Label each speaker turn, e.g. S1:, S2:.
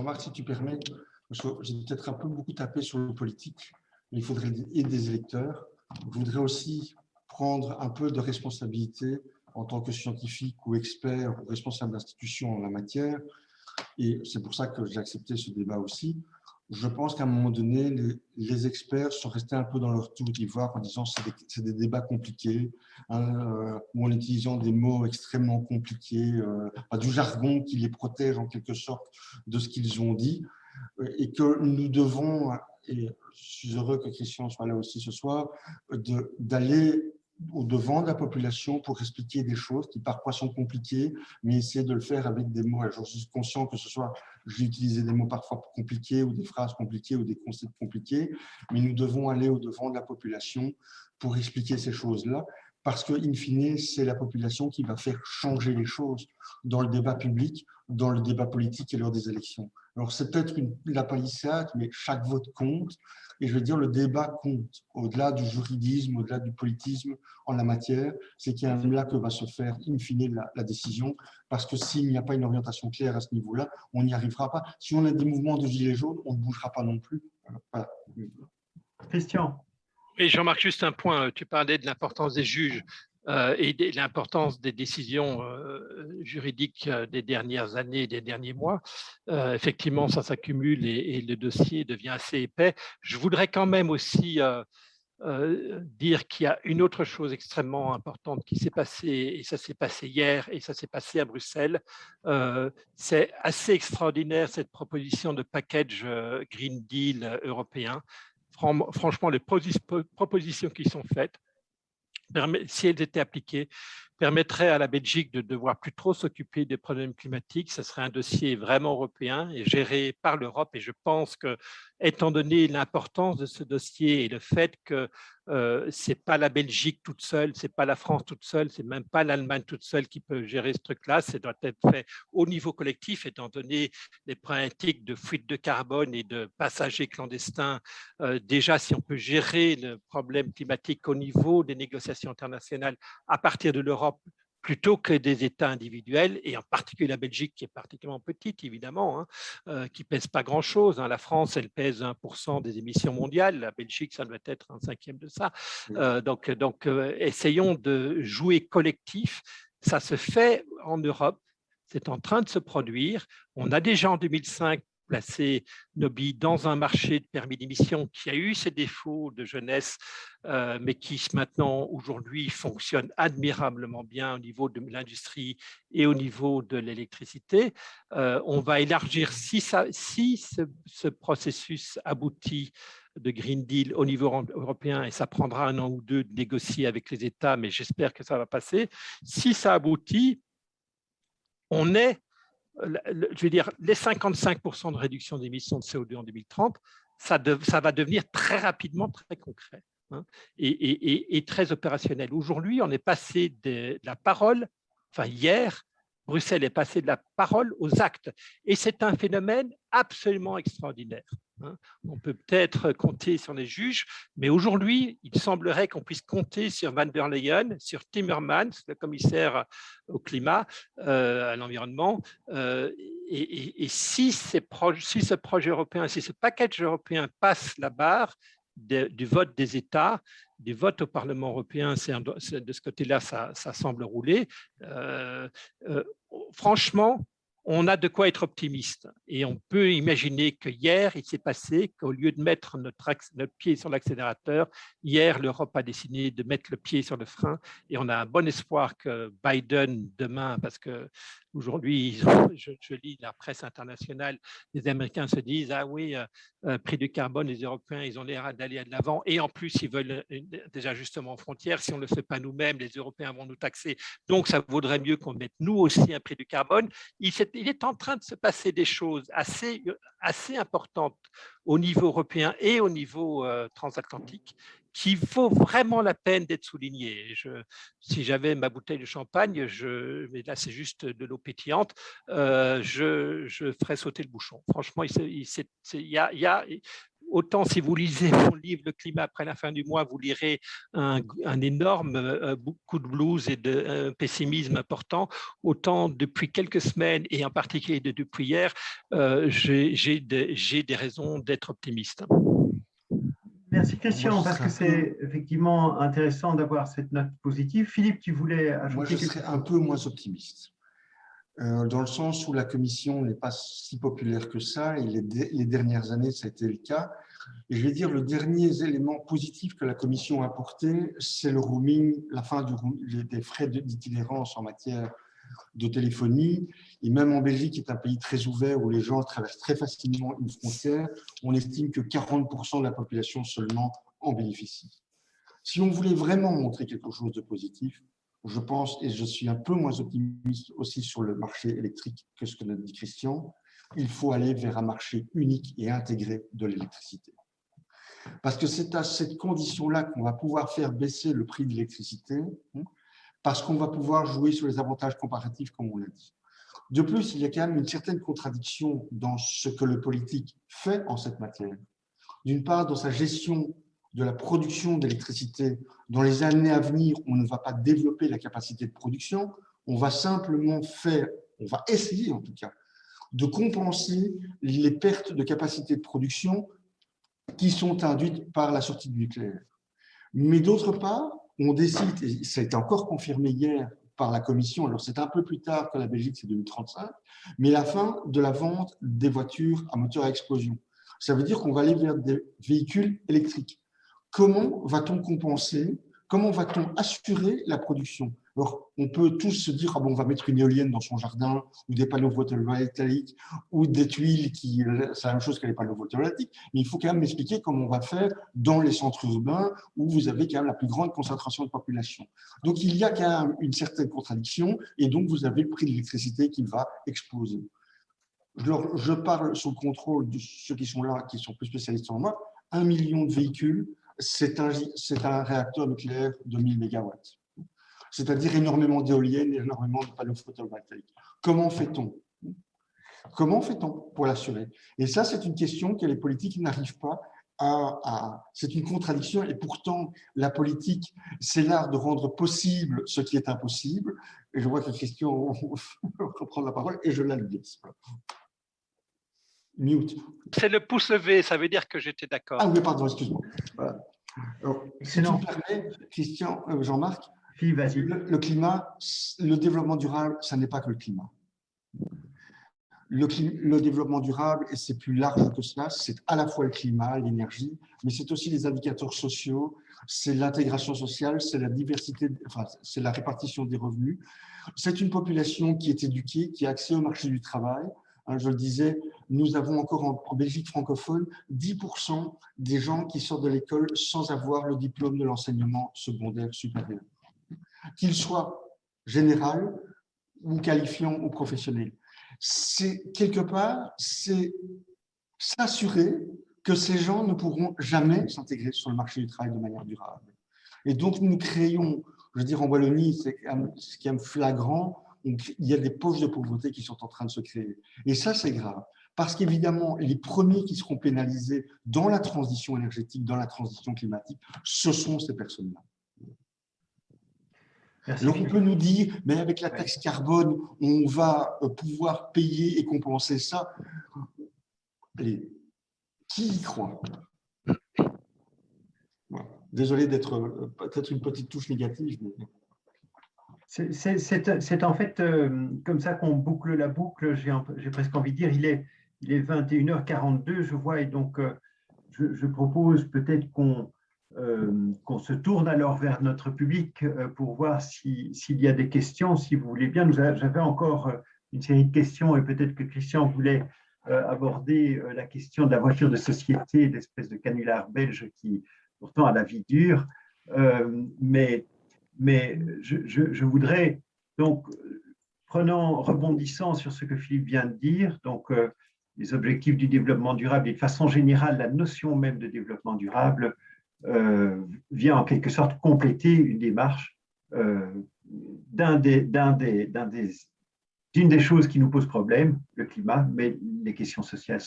S1: Jean-Marc, si tu permets, parce que j'ai peut-être un peu beaucoup tapé sur le politique, mais il faudrait aider des électeurs. Je voudrais aussi prendre un peu de responsabilité en tant que scientifique ou expert ou responsable d'institution en la matière. Et c'est pour ça que j'ai accepté ce débat aussi. Je pense qu'à un moment donné, les experts sont restés un peu dans leur tour d'ivoire en disant que c'est des débats compliqués, hein, ou en utilisant des mots extrêmement compliqués, du jargon qui les protège en quelque sorte de ce qu'ils ont dit, et que nous devons, et je suis heureux que Christian soit là aussi ce soir, d'aller au-devant de la population pour expliquer des choses qui parfois sont compliquées, mais essayer de le faire avec des mots. Je suis conscient que ce soit, j'ai utilisé des mots parfois compliqués ou des phrases compliquées ou des concepts compliqués, mais nous devons aller au-devant de la population pour expliquer ces choses-là, parce que, in fine, c'est la population qui va faire changer les choses dans le débat public, dans le débat politique et lors des élections. Alors, c'est peut-être la palissade, mais chaque vote compte. Et je veux dire, le débat compte. Au-delà du juridisme, au-delà du politisme en la matière, c'est qu'il y a là que va se faire, in fine, la décision. Parce que s'il n'y a pas une orientation claire à ce niveau-là, on n'y arrivera pas. Si on a des mouvements de gilets jaunes, on ne bougera pas non plus. Voilà.
S2: Christian.
S3: Et Jean-Marc, juste un point. Tu parlais de l'importance des juges et de l'importance des décisions juridiques des dernières années, des derniers mois. Effectivement, ça s'accumule et le dossier devient assez épais. Je voudrais quand même aussi dire qu'il y a une autre chose extrêmement importante qui s'est passée, et ça s'est passé hier, et ça s'est passé à Bruxelles. C'est assez extraordinaire, cette proposition de package Green Deal européen. Franchement, les propositions qui sont faites, si elles étaient appliquées, permettraient à la Belgique de devoir plus trop s'occuper des problèmes climatiques. Ce serait un dossier vraiment européen et géré par l'Europe. Et je pense que, étant donné l'importance de ce dossier et le fait que ce n'est pas la Belgique toute seule, ce n'est pas la France toute seule, ce n'est même pas l'Allemagne toute seule qui peut gérer ce truc-là, ça doit être fait au niveau collectif, étant donné les problématiques de fuite de carbone et de passagers clandestins. Déjà, si on peut gérer le problème climatique au niveau des négociations internationales à partir de l'Europe, plutôt que des États individuels, et en particulier la Belgique qui est particulièrement petite, évidemment, qui ne pèse pas grand-chose. La France, elle pèse 1% des émissions mondiales. La Belgique, ça doit être un cinquième de ça. Donc, essayons de jouer collectif. Ça se fait en Europe. C'est en train de se produire. On a déjà en 2005 placé nos billes dans un marché de permis d'émission qui a eu ses défauts de jeunesse, mais qui maintenant, aujourd'hui, fonctionne admirablement bien au niveau de l'industrie et au niveau de l'électricité. On va élargir, si ce processus aboutit de Green Deal au niveau européen, et ça prendra un an ou deux de négocier avec les États, mais j'espère que ça va passer. Si ça aboutit, on est, je veux dire, les 55% de réduction d'émissions de CO2 en 2030, ça va devenir très rapidement très concret et très opérationnel. Aujourd'hui, on est passé de la parole, hier, Bruxelles est passé de la parole aux actes. Et c'est un phénomène absolument extraordinaire. On peut peut-être compter sur les juges, mais aujourd'hui, il semblerait qu'on puisse compter sur Van der Leyen, sur Timmermans, le commissaire au climat, à l'environnement. Et si ce projet européen, si ce package européen passe la barre du vote des États, du vote au Parlement européen, de ce côté-là, ça semble rouler. Franchement, on a de quoi être optimiste. Et on peut imaginer que hier, il s'est passé qu'au lieu de mettre notre pied sur l'accélérateur, hier, l'Europe a décidé de mettre le pied sur le frein. Et on a un bon espoir que Biden, demain, parce que aujourd'hui, je lis la presse internationale, les Américains se disent « Ah oui, prix du carbone, les Européens, ils ont l'air d'aller de l'avant. Et en plus, ils veulent des ajustements aux frontières. Si on ne le fait pas nous-mêmes, les Européens vont nous taxer. Donc, ça vaudrait mieux qu'on mette nous aussi un prix du carbone. » Il est en train de se passer des choses assez importantes au niveau européen et au niveau transatlantique qui vaut vraiment la peine d'être soulignées. Si j'avais ma bouteille de champagne, mais là c'est juste de l'eau pétillante, je ferais sauter le bouchon. Franchement, autant si vous lisez mon livre Le climat après la fin du mois, vous lirez un énorme beaucoup de blues et de pessimisme important, autant depuis quelques semaines et en particulier depuis hier, j'ai des raisons d'être optimiste.
S2: Merci Christian,
S1: Moi, je
S2: parce
S1: serais
S2: que c'est effectivement intéressant d'avoir cette note positive. Philippe, tu voulais ajouter
S1: moi, je
S2: quelque
S1: serais
S2: chose?
S1: un peu moins optimiste, dans le sens où la Commission n'est pas si populaire que ça, et les dernières années, ça a été le cas. Et je vais dire, le dernier élément positif que la Commission a apporté, c'est le roaming, la fin des frais d'itinérance en matière de téléphonie. Et même en Belgique, qui est un pays très ouvert où les gens traversent très facilement une frontière, on estime que 40% de la population seulement en bénéficie. Si on voulait vraiment montrer quelque chose de positif, je pense, et je suis un peu moins optimiste aussi sur le marché électrique que ce que nous dit Christian, il faut aller vers un marché unique et intégré de l'électricité. Parce que c'est à cette condition-là qu'on va pouvoir faire baisser le prix de l'électricité, parce qu'on va pouvoir jouer sur les avantages comparatifs, comme on l'a dit. De plus, il y a quand même une certaine contradiction dans ce que le politique fait en cette matière. D'une part, dans sa gestion de la production d'électricité, dans les années à venir, on ne va pas développer la capacité de production, on va simplement on va essayer en tout cas, de compenser les pertes de capacité de production qui sont induites par la sortie du nucléaire. Mais d'autre part, on décide, et ça a été encore confirmé hier par la Commission, alors c'est un peu plus tard que la Belgique, c'est 2035, mais la fin de la vente des voitures à moteur à explosion. Ça veut dire qu'on va aller vers des véhicules électriques. Comment va-t-on compenser? Comment va-t-on assurer la production? Alors, on peut tous se dire, ah bon, on va mettre une éolienne dans son jardin, ou des panneaux photovoltaïques, ou des tuiles qui, c'est la même chose que les panneaux photovoltaïques, mais il faut quand même expliquer comment on va faire dans les centres urbains où vous avez quand même la plus grande concentration de population. Donc, il y a quand même une contradiction, et donc vous avez le prix de l'électricité qui va exploser. Je parle sous le contrôle de ceux qui sont là, qui sont plus spécialistes en moi. 1 million de véhicules, c'est un réacteur nucléaire de 1000 mégawatts. C'est-à-dire énormément d'éoliennes et énormément de panneaux photovoltaïques. Comment fait-on? Comment fait-on pour l'assurer? Et ça, c'est une question que les politiques n'arrivent pas à… C'est une contradiction, et pourtant, la politique, c'est l'art de rendre possible ce qui est impossible. Et je vois que Christian reprend la parole, et je la lui laisse. Mute.
S3: C'est le pouce levé, ça veut dire que j'étais d'accord.
S1: Ah oui, pardon, excuse-moi. Voilà. Alors, si tu
S2: Excellent.
S1: me permets, Christian, Jean-Marc,
S2: Philippe, vas-y.
S1: le climat, le développement durable, ça n'est pas que le climat. Le développement durable, et c'est plus large que cela, c'est à la fois le climat, l'énergie, mais c'est aussi les indicateurs sociaux, c'est l'intégration sociale, c'est la diversité, enfin, c'est la répartition des revenus. C'est une population qui est éduquée, qui a accès au marché du travail. Je le disais, nous avons encore en Belgique francophone 10% des gens qui sortent de l'école sans avoir le diplôme de l'enseignement secondaire supérieur, qu'il soit général ou qualifiant ou professionnel. C'est quelque part, c'est s'assurer que ces gens ne pourront jamais s'intégrer sur le marché du travail de manière durable. Et donc, nous créons, je veux dire, en Wallonie, c'est ce qui est flagrant, il y a des poches de pauvreté qui sont en train de se créer. Et ça, c'est grave. Parce qu'évidemment, les premiers qui seront pénalisés dans la transition énergétique, dans la transition climatique, ce sont ces personnes-là.
S2: Merci.
S1: Alors, on peut nous dire, mais avec la taxe carbone, on va pouvoir payer et compenser ça. Allez, qui y croit? Voilà. Désolé d'être peut-être une petite touche négative. Mais…
S2: C'est en fait comme ça qu'on boucle la boucle, j'ai presque envie de dire. Il est 21h42, je vois, et donc je propose peut-être qu'on se tourne alors vers notre public pour voir s'il y a des questions, si vous voulez bien. J'avais encore une série de questions, et peut-être que Christian voulait aborder la question de la voiture de société, l'espèce de canular belge qui pourtant a la vie dure, mais je voudrais donc, rebondissant sur ce que Philippe vient de dire, donc les objectifs du développement durable et de façon générale la notion même de développement durable vient en quelque sorte compléter une démarche d'une des choses qui nous pose problème, le climat, mais les questions sociales